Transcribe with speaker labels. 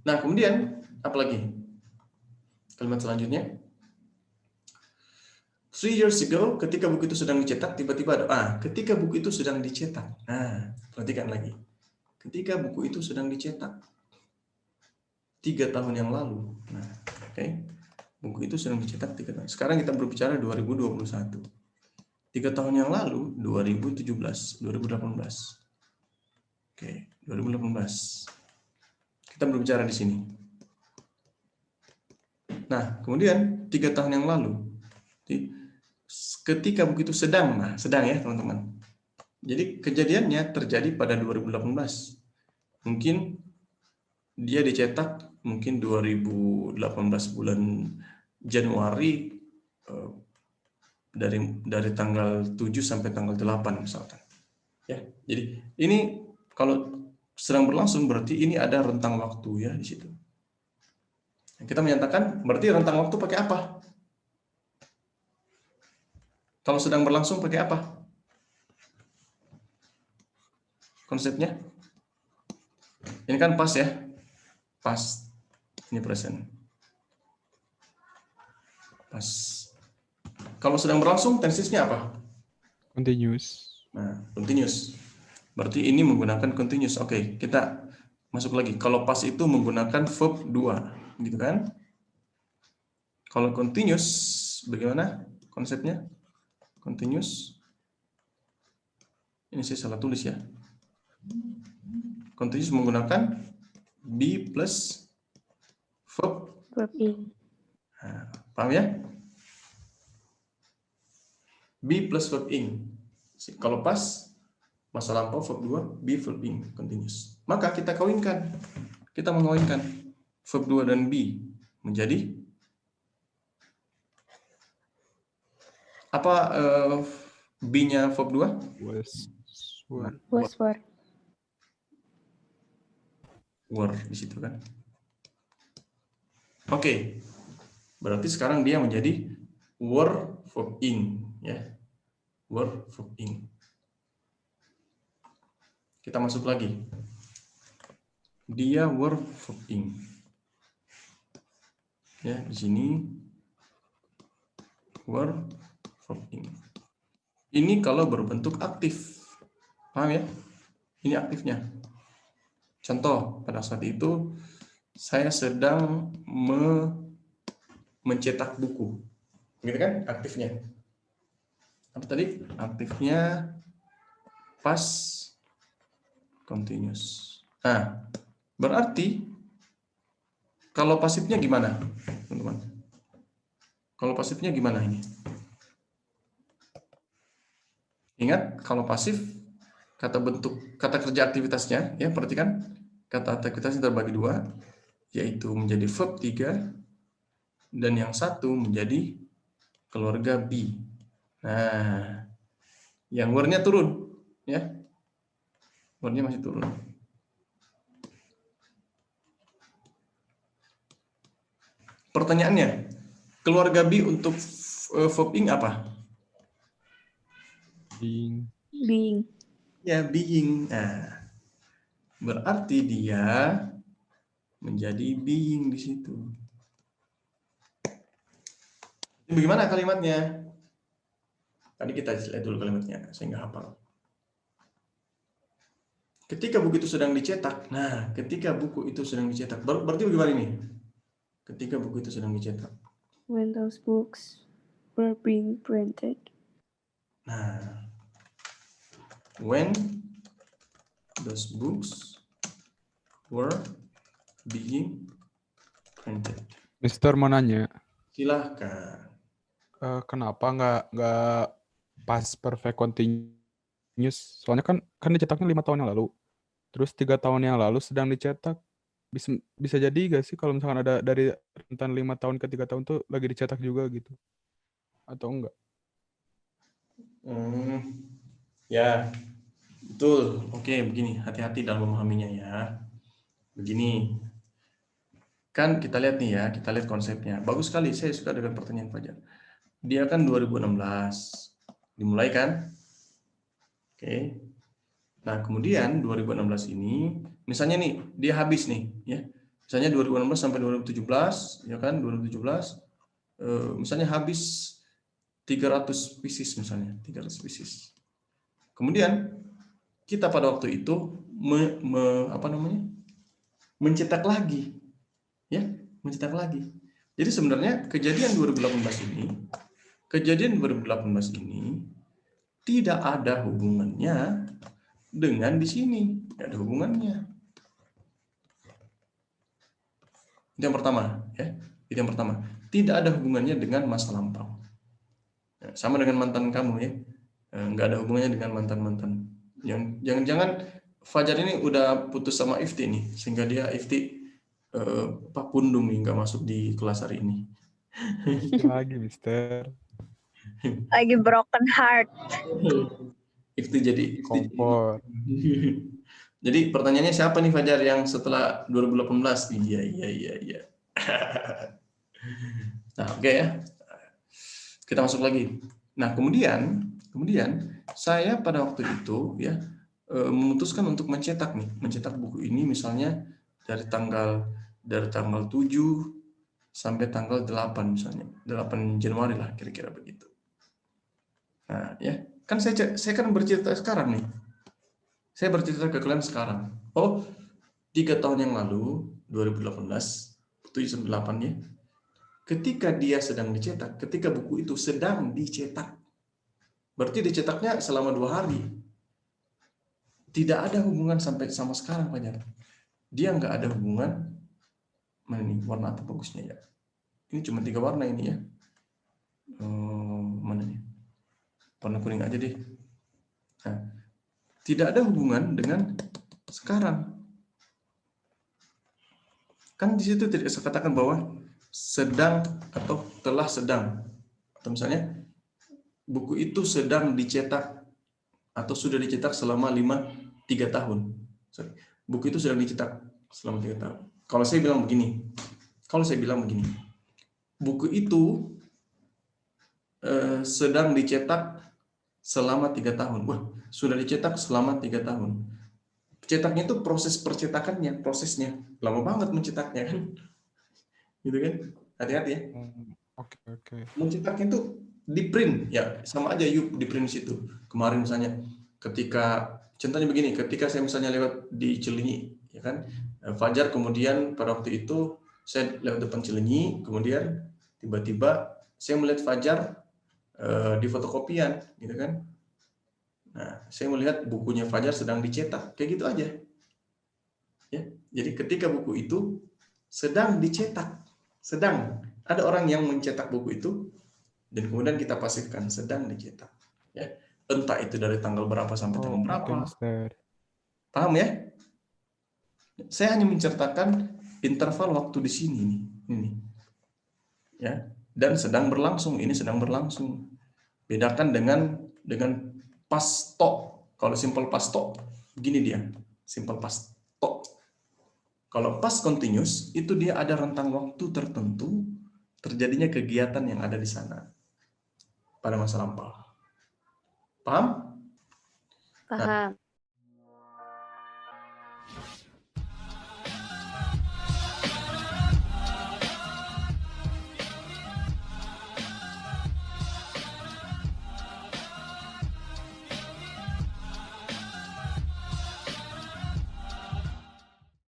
Speaker 1: Nah, kemudian apa lagi? Kalimat selanjutnya. 3 years ago, ketika buku itu sedang dicetak, tiba-tiba ada, ketika buku itu sedang dicetak. Nah, perhatikan lagi. Ketika buku itu sedang dicetak. 3 tahun yang lalu. Nah, oke. Buku itu sedang dicetak 3 tahun. Sekarang kita berbicara 2021. 3 tahun yang lalu, 2017, 2018. Oke, 2018. Kita berbicara di sini. Nah, kemudian 3 tahun yang lalu, ketika buku itu sedang ya teman-teman. Jadi kejadiannya terjadi pada 2018. Mungkin dia dicetak mungkin 2018 bulan Januari, dari tanggal 7 sampai tanggal 8 misalkan. Ya, jadi ini kalau sedang berlangsung berarti ini ada rentang waktu ya di situ. Kita menyatakan berarti rentang waktu pakai apa? Kalau sedang berlangsung pakai apa? Konsepnya? Ini kan past ya. Past. Ini present. Past. Kalau sedang berlangsung tensesnya apa?
Speaker 2: Continuous.
Speaker 1: Nah, continuous. Berarti ini menggunakan continuous. Oke, kita masuk lagi. Kalau past itu menggunakan verb 2, gitu kan? Kalau continuous bagaimana konsepnya? Continuous. Ini saya salah tulis ya. Continuous menggunakan be plus verb
Speaker 3: ing.
Speaker 1: Nah, paham ya? Be plus verb ing. Kalau pas masa lampau verb 2, be verb ing continuous. Maka kita kawinkan. Kita mengawinkan verb 2 dan be menjadi apa, be-nya verb 2?
Speaker 3: Was were.
Speaker 1: Were di situ kan. Oke. Berarti sekarang dia menjadi were verb ing ya. Were verb ing. Kita masuk lagi. Dia were verb ing. Ya, di sini were verb ing. Ini kalau berbentuk aktif. Paham ya? Ini aktifnya. Contoh, pada saat itu saya sedang mencetak buku. Gitu kan? Aktifnya. Apa tadi? Aktifnya past continuous. Nah, berarti kalau pasifnya gimana, teman-teman? Kalau pasifnya gimana ini? Ingat, kalau pasif kata kerja aktivitasnya ya, perhatikan kata aktivitasnya terbagi 2, yaitu menjadi verb 3 dan yang satu menjadi keluarga be. Nah, yang were-nya turun ya. Were-nya masih turun. Pertanyaannya, keluarga be untuk verb ing apa?
Speaker 3: Being.
Speaker 1: Ya, being. Nah, berarti dia menjadi being di situ. Bagaimana kalimatnya? Tadi kita lihat dulu kalimatnya, saya nggak hafal. Ketika buku itu sedang dicetak. Nah, ketika buku itu sedang dicetak. Berarti bagaimana ini? Ketika buku itu sedang dicetak.
Speaker 3: When those books were being printed.
Speaker 1: Nah, when those books were being printed.
Speaker 2: Mister mau nanya,
Speaker 1: Silahkan.
Speaker 2: kenapa nggak past perfect continuous? Soalnya kan dicetaknya 5 tahun yang lalu. Terus 3 tahun yang lalu sedang dicetak. Bisa jadi gak sih kalau misalkan ada dari rentan 5 tahun ke 3 tahun tuh lagi dicetak juga gitu? Atau enggak?
Speaker 1: Ya, betul. Oke, begini. Hati-hati dalam memahaminya ya. Begini. Kan kita lihat nih ya, kita lihat konsepnya. Bagus sekali, saya suka dengan pertanyaan Fajar. Dia kan 2016. Dimulai kan? Oke. Nah, kemudian 2016 ini, misalnya nih, dia habis nih, ya. Misalnya 2016 sampai 2017, ya kan? 2017 misalnya habis 300 pieces misalnya, 300 pieces. Kemudian kita pada waktu itu mencetak lagi, ya, mencetak lagi. Jadi sebenarnya kejadian 2018 ini tidak ada hubungannya dengan di sini, tidak ada hubungannya. Itu yang pertama, ya. Itu yang pertama. Tidak ada hubungannya dengan masa lampau. Ya, sama dengan mantan kamu ya, nggak ada hubungannya dengan mantan-mantan. Jangan-jangan Fajar ini udah putus sama Ifti nih, sehingga dia Ifti pundung nih nggak masuk di kelas hari ini.
Speaker 2: Lagi, Mister.
Speaker 4: Lagi broken heart.
Speaker 1: Ifti jadi
Speaker 2: Kompor.
Speaker 1: Jadi pertanyaannya siapa nih Fajar yang setelah 2018? Iya. Nah, oke ya. Kita masuk lagi. Nah, kemudian saya pada waktu itu ya memutuskan untuk mencetak buku ini misalnya dari tanggal 7 sampai tanggal 8 misalnya. 8 Januari lah kira-kira begitu. Nah, ya. Kan saya kan bercerita sekarang nih. Saya bercerita ke kalian sekarang. Oh, 3 tahun yang lalu, 2018, 7 sampai 8 ya. Ketika dia sedang dicetak, ketika buku itu sedang dicetak, berarti dicetaknya selama 2 hari. Tidak ada hubungan sampai sama sekarang, Pak. Dia nggak ada hubungan. Mana nih warna apa bagusnya ya? Ini cuma 3 warna ini ya. Mana nih? Warna kuning aja deh. Nah, tidak ada hubungan dengan sekarang. Kan di situ tidak saya katakan bahwa sedang atau telah sedang. Atau misalnya buku itu sedang dicetak atau sudah dicetak selama 3 tahun. Buku itu sedang dicetak selama 3 tahun. Kalau saya bilang begini, buku itu sedang dicetak selama 3 tahun. Wah, sudah dicetak selama 3 tahun. Cetaknya itu proses percetakannya, prosesnya lama banget mencetaknya kan, gitu kan? Hati-hati ya.
Speaker 2: Oke.
Speaker 1: Mencetaknya itu di print ya, sama aja yuk di print situ. Kemarin misalnya ketika contohnya begini, ketika saya misalnya lewat di Cilenyi, ya kan, Fajar kemudian pada waktu itu saya lewat depan Cilenyi, kemudian tiba-tiba saya melihat Fajar di fotokopian, gitu kan. Nah, saya melihat bukunya Fajar sedang dicetak, kayak gitu aja. Ya, jadi ketika buku itu sedang dicetak, ada orang yang mencetak buku itu, dan kemudian kita pastikan sedang dicetak. Ya, entah itu dari tanggal berapa sampai tanggal berapa.
Speaker 2: Mister.
Speaker 1: Paham ya? Saya hanya menceritakan interval waktu di sini nih, ini. Ya, dan sedang berlangsung, ini sedang berlangsung. Bedakan dengan past stop. Kalau simple past stop, begini dia, simple past stop. Kalau past continuous, itu dia ada rentang waktu tertentu terjadinya kegiatan yang ada di sana pada masa lampau. Paham?
Speaker 3: Paham.